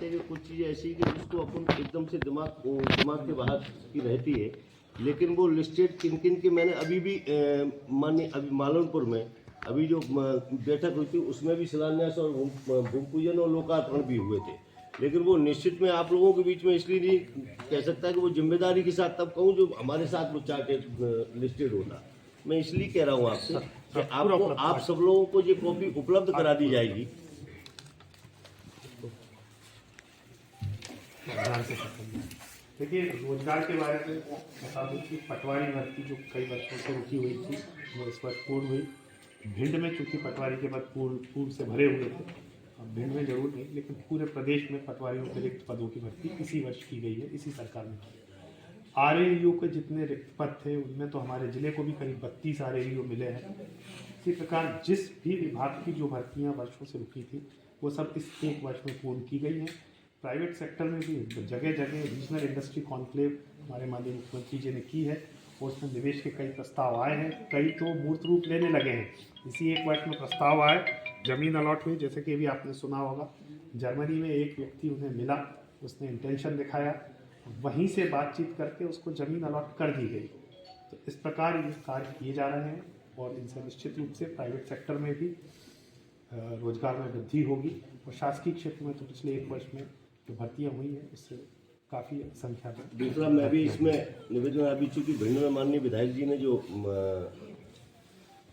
हैं कि कुछ चीज़ें ऐसी कि जिसको अपन एकदम से दिमाग के बाहर की रहती है, लेकिन वो लिस्टेड किन किन के मैंने अभी भी माननीय अभी मालनपुर में अभी जो बैठक हुई थी उसमें भी शिलान्यास और भूमि पूजन और लोकार्पण भी हुए थे, लेकिन वो निश्चित में आप लोगों के बीच में इसलिए नहीं कह सकता कि वो जिम्मेदारी के साथ तब कहूँ जो हमारे साथ वो चार्टेड लिस्टेड होता। मैं इसलिए कह रहा हूँ आपसे कि आपको आप सब लोगों को ये कॉपी उपलब्ध करा दी जाएगी। देखिए, रोजगार के बारे में बता दूं कि पटवारी भर्ती जो कई वर्षों से रुकी हुई थी वो इस वर्ष पूर्ण हुई। भिंड में चूंकि पटवारी के पद पूर्ण से भरे हुए थे, अब भिंड में जरूर नहीं लेकिन पूरे प्रदेश में पटवारियों के रिक्त पदों की भर्ती इसी वर्ष की गई है, इसी सरकार में। आरएलयू के जितने रिक्त पद थे उनमें तो हमारे जिले को भी करीब 32 आरएलयू मिले हैं। इसी प्रकार जिस भी विभाग की जो भर्तियाँ वर्षों से रुकी थी वो सब इस एक वर्ष में पूर्ण की गई हैं। प्राइवेट सेक्टर में भी जगह जगह रीजनल इंडस्ट्री कॉन्क्लेव हमारे माननीय मुख्यमंत्री जी ने की है और उसमें निवेश के कई प्रस्ताव आए हैं, कई तो मूर्त रूप लेने लगे हैं। इसी एक वर्ष में प्रस्ताव आए, जमीन अलॉट हुई, जैसे कि अभी आपने सुना होगा जर्मनी में एक व्यक्ति उन्हें मिला, उसने इंटेंशन दिखाया, वहीं से बातचीत करके उसको ज़मीन अलॉट कर दी गई। तो इस प्रकार ये कार्य किए जा रहे हैं और इनसे निश्चित रूप से प्राइवेट सेक्टर में भी रोजगार में वृद्धि होगी और शासकीय क्षेत्र में तो पिछले एक वर्ष में जो भर्तियाँ हुई हैं उससे काफ़ी संख्या में। दूसरा मैं भी इसमें निवेदन, अभी चूँकि भिंड में माननीय विधायक जी ने जो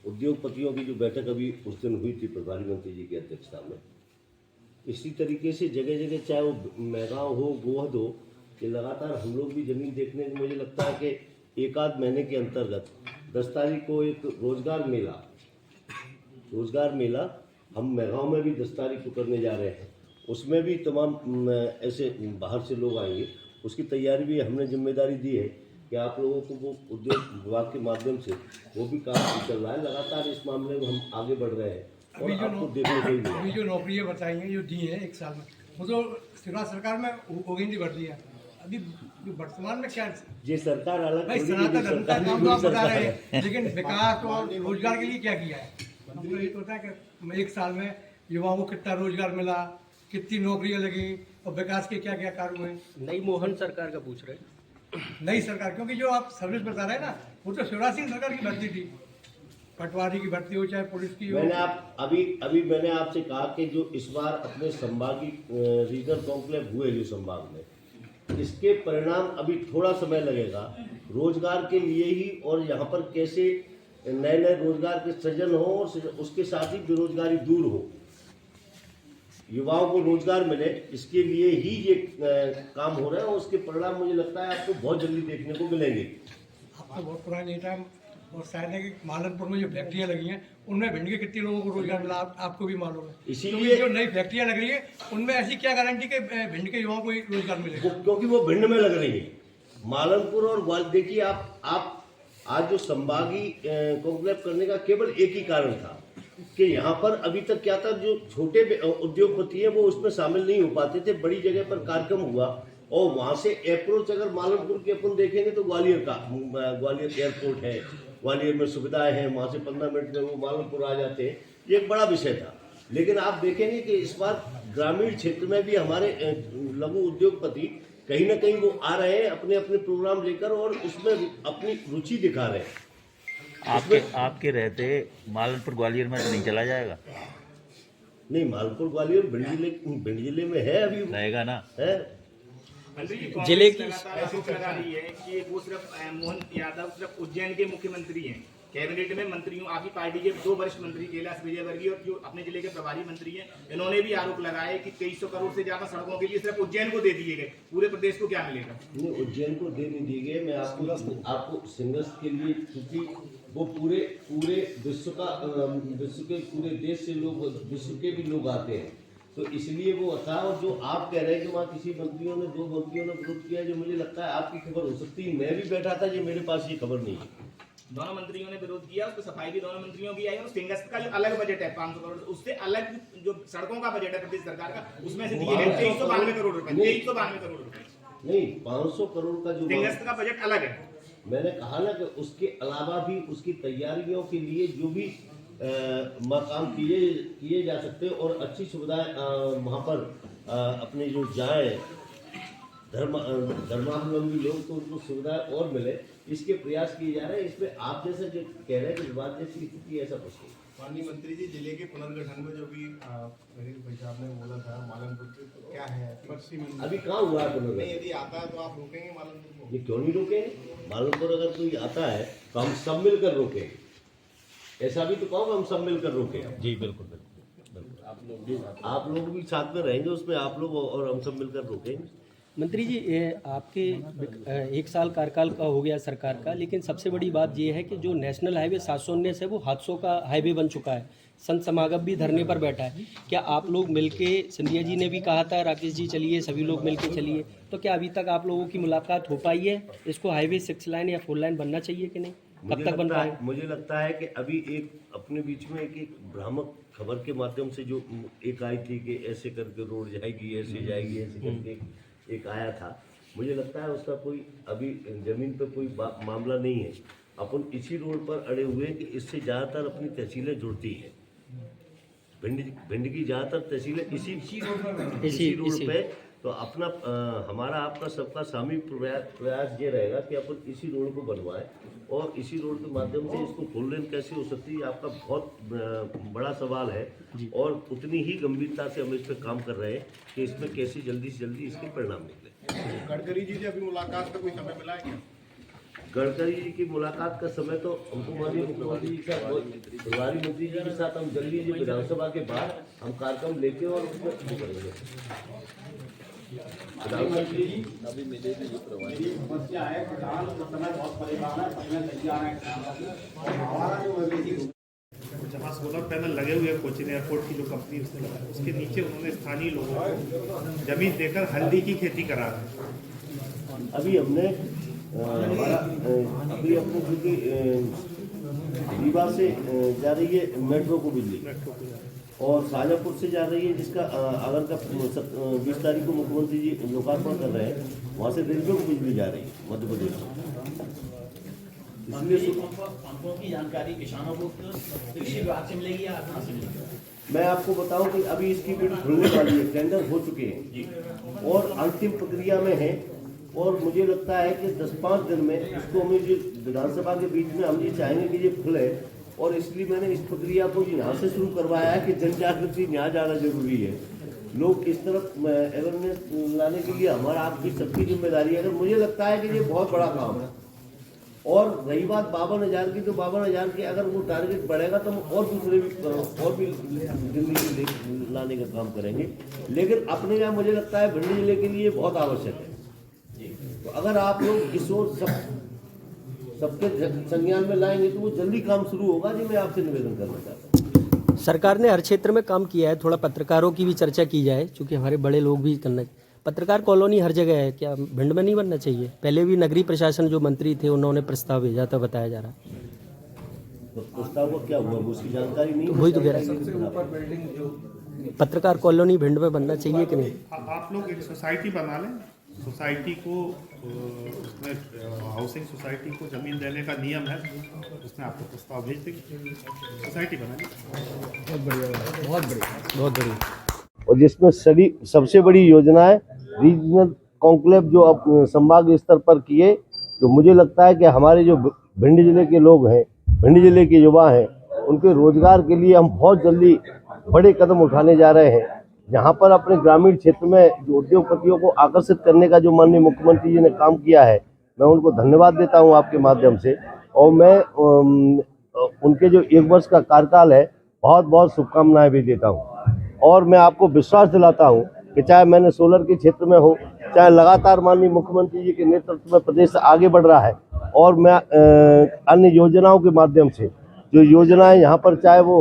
उद्योगपतियों की जो बैठक अभी उस दिन हुई थी प्रभारी मंत्री जी की अध्यक्षता में, इसी तरीके से जगह जगह चाहे वो मेगांव हो, गोहद हो, कि लगातार हम लोग भी ज़मीन देखने को मुझे लगता है कि एक आध महीने के अंतर्गत 10 तारीख को एक रोजगार मेला हम मेगांव में भी 10 तारीख को करने जा रहे हैं। उसमें भी तमाम ऐसे बाहर से लोग आएंगे, उसकी तैयारी भी हमने जिम्मेदारी दी है कि आप लोगों को वो उद्योग विभाग के माध्यम से वो भी काम चल रहा है। लगातार इस मामले में हम आगे बढ़ रहे हैं और आपको देखने को मिलेगा। अभी जो नौकरियाँ बताई हैं जो दी हैं एक साल में, वो तो शिवराज सरकार में होगी भर्ती है। अभी जो वर्तमान में क्या ये सरकार अलग भाई सनातन धर्म का काम तो आप बता रहे हैं, लेकिन विकास और रोजगार के लिए क्या किया है? हमको ये होता है कि एक साल में युवाओं को कितना रोजगार मिला, कितनी नौकरियां लगी और विकास के क्या क्या कार्य हुए। नई मोहन सरकार का पूछ रहे हैं। नई सरकार, क्योंकि जो आप सर्विस बता रहे हैं ना वो तो शिवराज सिंह सरकार की भर्ती थी, पटवारी की भर्ती हो चाहे पुलिस की हो। अभी मैंने आपसे कहा कि जो इस बार अपने संभागीय रीजनल कॉन्क्लेव हुए जो संभाग में, इसके परिणाम अभी थोड़ा समय लगेगा रोजगार के लिए ही, और यहाँ पर कैसे नए नए रोजगार के सृजन हो और उसके साथ ही बेरोजगारी दूर हो, युवाओं को रोजगार मिले, इसके लिए ही ये काम हो रहा है और उसके परिणाम मुझे लगता है आपको बहुत जल्दी देखने को मिलेंगे। अब तो बहुत पुरानी डेटा और शायद है कि मालनपुर में जो फैक्ट्रियाँ लगी हैं उनमें भिंड के कितने लोगों को रोजगार मिला आपको भी मालूम है। इसीलिए जो नई फैक्ट्रियाँ लग रही है उनमें ऐसी क्या गारंटी के भिंड के युवाओं को रोजगार मिलेगा? क्योंकि वो भिंड में लग रही है। मालनपुर और ग्वालियर, देखिए आप आज जो संभागीय कॉन्क्लेव करने का केवल एक ही कारण था कि यहाँ पर अभी तक क्या था, जो छोटे उद्योगपति हैं वो उसमें शामिल नहीं हो पाते थे। बड़ी जगह पर कार्यक्रम हुआ और वहाँ से अप्रोच अगर मालनपुर के अपन देखेंगे तो ग्वालियर एयरपोर्ट है, ग्वालियर में सुविधाएं हैं, वहाँ से 15 मिनट में वो मालनपुर आ जाते हैं। ये एक बड़ा विषय था, लेकिन आप देखेंगे कि इस बार ग्रामीण क्षेत्र में भी हमारे लघु उद्योगपति कहीं ना कहीं वो आ रहे हैं अपने अपने प्रोग्राम लेकर और उसमें अपनी रुचि दिखा रहे हैं। आपके रहते मालनपुर ग्वालियर में तो नहीं चला जाएगा? नहीं, मालनपुर ग्वालियर भिंड जिले में है, अभी रहेगा ना है। जिले की आरोप लगा रही है कि वो सिर्फ मोहन यादव सिर्फ उज्जैन के मुख्यमंत्री हैं। कैबिनेट में मंत्रियों, आपकी पार्टी के 2 वरिष्ठ मंत्री कैलाश विजयवर्गीय और जो अपने जिले के प्रभारी मंत्री हैं, इन्होंने भी आरोप लगाया कि 2300 करोड़ से ज्यादा सड़कों के लिए सिर्फ उज्जैन को दे दिए गए, पूरे प्रदेश को क्या मिलेगा? नहीं, उज्जैन को दे नहीं दिए गए। मैं आपको सिंगल्स के लिए, क्योंकि वो पूरे विश्व के पूरे देश से लोग, विश्व के भी लोग आते हैं, तो इसलिए वो था। और जो आप कह रहे हैं कि वहाँ किसी मंत्रियों ने 2 मंत्रियों ने विरोध किया, जो मुझे लगता है आपकी खबर हो सकती है, मैं भी बैठा था, ये मेरे पास ये खबर नहीं है। दोनों मंत्रियों ने विरोध किया, उसको सफाई भी दोनों मंत्रियों की आई और सिंगस्त का जो अलग बजट है 500 करोड़, उससे अलग जो सड़कों का बजट है प्रदेश सरकार का, उसमें से दिए गए 2392 करोड़ रुपए। 2392 करोड़ रुपए नहीं, 500 करोड़ का जो सिंगस्त का बजट अलग है। मैंने कहा ना कि उसके अलावा भी उसकी तैयारियों के लिए जो भी काम किए जा सकते हैं और अच्छी सुविधाएं वहाँ पर अपने जो जाए धर्मावलंबी लोग तो उनको सुविधा और मिले, इसके प्रयास किए जा रहे हैं। इसमें आप जैसे जो कह रहे हैं कि विवाद जैसी स्थिति ऐसा कुछ नहीं। माननीय मंत्री जी, जिले के पुनर्गठन में जो भी मेरे भाई साहब ने बोला था मालनपुर के, तो क्या है अभी कहाँ हुआ है नहीं, पुनर्गठन? यदि आता है तो आप रोकेंगे मालनपुर को? ये क्यों नहीं रोकेंगे? मालनपुर अगर कोई आता है तो हम सब मिलकर रोकेंगे। ऐसा भी तो कहो, हम सब मिलकर रोकेंगे। जी बिल्कुल बिल्कुल। आप लोग भी साथ में रहेंगे उसमें, आप लोग और हम सब मिलकर रोकेंगे। मंत्री जी, आपके 1 साल कार्यकाल का हो गया सरकार का, लेकिन सबसे बड़ी बात ये है कि जो नेशनल हाईवे 719 है वो हादसों का हाईवे बन चुका है। संत समागम भी धरने पर बैठा है। क्या आप लोग मिलके, सिंधिया जी ने भी कहा था राकेश जी चलिए, सभी लोग मिलके चलिए, तो क्या अभी तक आप लोगों की मुलाकात हो पाई है? इसको हाईवे 6 लाइन या 4 लाइन बनना चाहिए कि नहीं? कब तक बन पाएगा? मुझे लगता है कि अभी एक अपने बीच में एक भ्रामक खबर के माध्यम से जो एक आई थी कि ऐसे करके रोड जाएगी, ऐसे जाएगी, ऐसे करके एक आया था। मुझे लगता है उसका कोई अभी जमीन पर कोई मामला नहीं है। अपन इसी रोड पर अड़े हुए हैं कि इससे ज़्यादातर अपनी तहसीलें जुड़ती हैं। भिंड की ज़्यादातर तहसीलें इसी रोड पे, तो अपना हमारा आपका सबका सामूहिक प्रयास ये रहेगा कि अपन इसी रोड को बनवाएं और इसी रोड के माध्यम से इसको 4 लेन कैसे हो सकती है, आपका बहुत बड़ा सवाल है और उतनी ही गंभीरता से हम इस पर काम कर रहे हैं कि इसमें कैसे जल्दी से जल्दी इसके परिणाम निकले। गडकरी जी से अभी मुलाकात का कोई समय मिला है क्या? गडकरी जी की मुलाकात का समय तो हमको माननीय मुख्यमंत्री जी के साथ, प्रभारी मंत्री जी के साथ हम जल्दी जी विधानसभा के बाद हम कार्यक्रम लेके और उसमें शुरू करेंगे। प्रधानमंत्री जी अभी मेरे भी प्रवासी समस्या है, किसान को समय बहुत परेशान है, समय तैयार है किसान हमारा जो मवेशी जहाँ सोलर पैनल लगे हुए हैं कोचिन एयरपोर्ट की जो कंपनी उसने लगाया, उसके नीचे उन्होंने स्थानीय लोगों को जमीन देकर हल्दी की खेती करा है। अभी हमने हमारा अभी अपने क्योंकि रीवा से जा रही है मेट्रो को बिजली और शाहजहाँपुर से जा रही है, जिसका अगर का 20 तारीख को मुख्यमंत्री जी लोकार्पण कर रहे हैं, वहाँ से रेलवे को बिजली जा रही है मध्य प्रदेश में। इसलिए पंपों की जानकारी किसानों को कृषि विभाग से मिलेगी या कहाँ से मिलेगी? मैं आपको बताऊं कि अभी इसकी बिड खुलने वाली है, टेंडर हो चुके हैं और अंतिम प्रक्रिया में है और मुझे लगता है कि 10-5 दिन में इसको हमें जो विधानसभा के बीच में हम ये चाहेंगे कि ये खुले और इसलिए मैंने इस प्रक्रिया को यहाँ से शुरू करवाया है कि जन जागृति यहाँ ज़्यादा जरूरी है। लोग इस तरफ अवेयरनेस लाने के लिए हमारा आपकी सबकी जिम्मेदारी है। अगर मुझे लगता है कि ये बहुत बड़ा काम है और रही बात 52,000 की, तो 52,000 के अगर वो टारगेट बढ़ेगा तो हम और दूसरे भी दिल्ली लाने का काम करेंगे, लेकिन अपने यहाँ मुझे लगता है भिंड जिले के लिए बहुत आवश्यक है। तो अगर आप लोग इस ओर सबके संज्ञान में लाएंगे तो वो जल्दी काम शुरू होगा। जी मैं आपसे निवेदन करना चाहता हूँ। सरकार ने हर क्षेत्र में काम किया है, थोड़ा पत्रकारों की भी चर्चा की जाए, क्योंकि हमारे बड़े लोग भी करना। पत्रकार कॉलोनी हर जगह है, क्या भिंड में नहीं बनना चाहिए? पहले भी नगरीय प्रशासन जो मंत्री थे उन्होंने प्रस्ताव भेजा था, बताया जा रहा है। तो प्रस्ताव का क्या हुआ उसकी जानकारी नहीं, वही तो कह रहा है, पत्रकार कॉलोनी भिंड में बनना चाहिए कि नहीं? आप लोग एक सोसाइटी बना लें, सोसाइटी को उसमें हाउसिंग सोसाइटी को जमीन देने का नियम है, उसमें आपको प्रस्ताव भेज देंगे, सोसाइटी बनाएंगे। बहुत बढ़िया, बहुत बढ़िया, बहुत बढ़िया। और जिसमें सबसे बड़ी योजना है रीजनल कॉन्क्लेव जो अब संभाग स्तर पर किए, जो मुझे लगता है कि हमारे जो भिंड जिले के लोग हैं, भिंड जिले के युवा हैं, उनके रोजगार के लिए हम बहुत जल्दी बड़े कदम उठाने जा रहे हैं। यहाँ पर अपने ग्रामीण क्षेत्र में जो उद्योगपतियों को आकर्षित करने का जो माननीय मुख्यमंत्री जी ने काम किया है, मैं उनको धन्यवाद देता हूँ आपके माध्यम से। और मैं उनके जो 1 वर्ष का कार्यकाल है, बहुत बहुत शुभकामनाएं भी देता हूँ और मैं आपको विश्वास दिलाता हूँ कि चाहे मैंने सोलर के क्षेत्र में हो, चाहे लगातार माननीय मुख्यमंत्री जी के नेतृत्व में प्रदेश आगे बढ़ रहा है और मैं अन्य योजनाओं के माध्यम से जो योजनाएं यहाँ पर, चाहे वो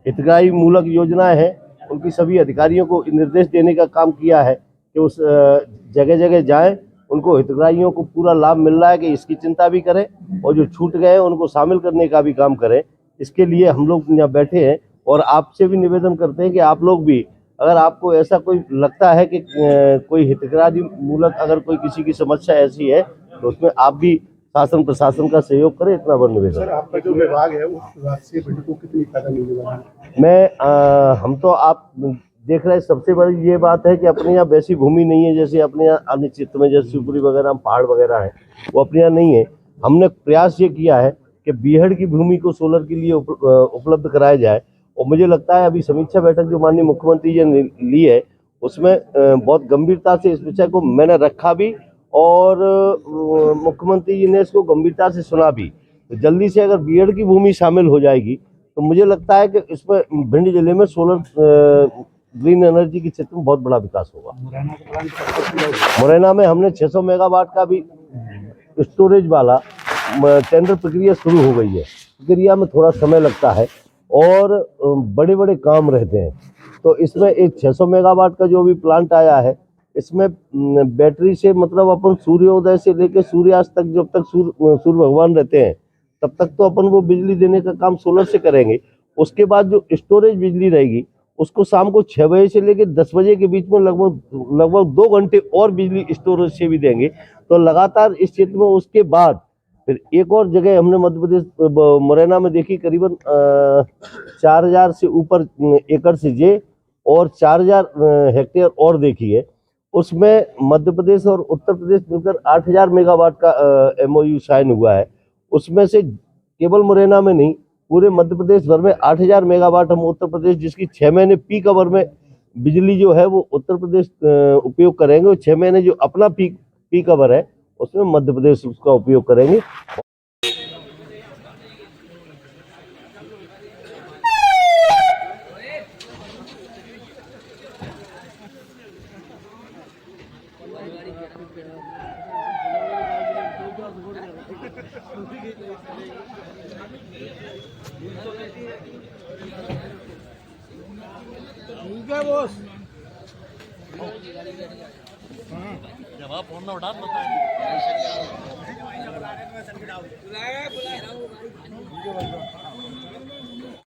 हितग्राही मूलक योजनाएं हैं, उनकी सभी अधिकारियों को निर्देश देने का काम किया है कि उस जगह जगह जाएं, उनको हितग्राहियों को पूरा लाभ मिल रहा है कि इसकी चिंता भी करें और जो छूट गए हैं उनको शामिल करने का भी काम करें। इसके लिए हम लोग यहाँ बैठे हैं और आपसे भी निवेदन करते हैं कि आप लोग भी, अगर आपको ऐसा कोई लगता है कि कोई हितग्राही मूलक अगर कोई किसी की समस्या ऐसी है तो उसमें आप भी शासन प्रशासन का सहयोग करें, इतना बड़ा निवेदन। सर, आपका जो विभाग है उस विभाग से भिंड को कितनी फायदा मिलने वाला है? मैं हम तो आप देख रहे हैं। सबसे बड़ी ये बात है कि अपने यहाँ वैसी भूमि नहीं है जैसे अपने यहाँ अन्य क्षेत्र में, जैसे शिवपुरी वगैरह पहाड़ वगैरह हैं, वो अपने यहाँ नहीं है। हमने प्रयास ये किया है कि बीहड़ की भूमि को सोलर के लिए उपलब्ध कराया जाए, और मुझे लगता है अभी समीक्षा बैठक जो माननीय मुख्यमंत्री जी ने ली है उसमें बहुत गंभीरता से इस विषय को मैंने रखा भी, और मुख्यमंत्री जी ने इसको गंभीरता से सुना भी। तो जल्दी से अगर बीहड़ की भूमि शामिल हो जाएगी तो मुझे लगता है कि इसमें भिंड जिले में सोलर ग्रीन एनर्जी के क्षेत्र में बहुत बड़ा विकास होगा। मुरैना में हमने 600 मेगावाट का भी स्टोरेज वाला टेंडर प्रक्रिया शुरू हो गई है। प्रक्रिया में थोड़ा समय लगता है और बड़े बड़े काम रहते हैं। तो इसमें एक 600 मेगावाट का जो भी प्लांट आया है, इसमें बैटरी से मतलब अपन सूर्योदय से लेकर सूर्यास्त तक, जब तक सूर्य भगवान रहते हैं तब तक तो अपन वो बिजली देने का काम सोलर से करेंगे। उसके बाद जो स्टोरेज बिजली रहेगी उसको शाम को 6 बजे से लेकर 10 बजे के बीच में लगभग 2 घंटे और बिजली स्टोरेज से भी देंगे। तो लगातार इस क्षेत्र में उसके बाद फिर एक और जगह हमने मध्य प्रदेश मुरैना में देखी, करीबन 4000 से ऊपर एकड़ से जे और 4000 हेक्टेयर और देखी है। उसमें मध्य प्रदेश और उत्तर प्रदेश मिलकर 8000 मेगावाट का MOU साइन हुआ है। उसमें से केवल मुरैना में नहीं, पूरे मध्य प्रदेश भर में 8000 मेगावाट हम उत्तर प्रदेश, जिसकी 6 महीने पीक आवर में बिजली जो है वो उत्तर प्रदेश उपयोग करेंगे, और 6 महीने जो अपना पीक आवर है उसमें मध्य प्रदेश उसका उपयोग करेंगे। बुलाया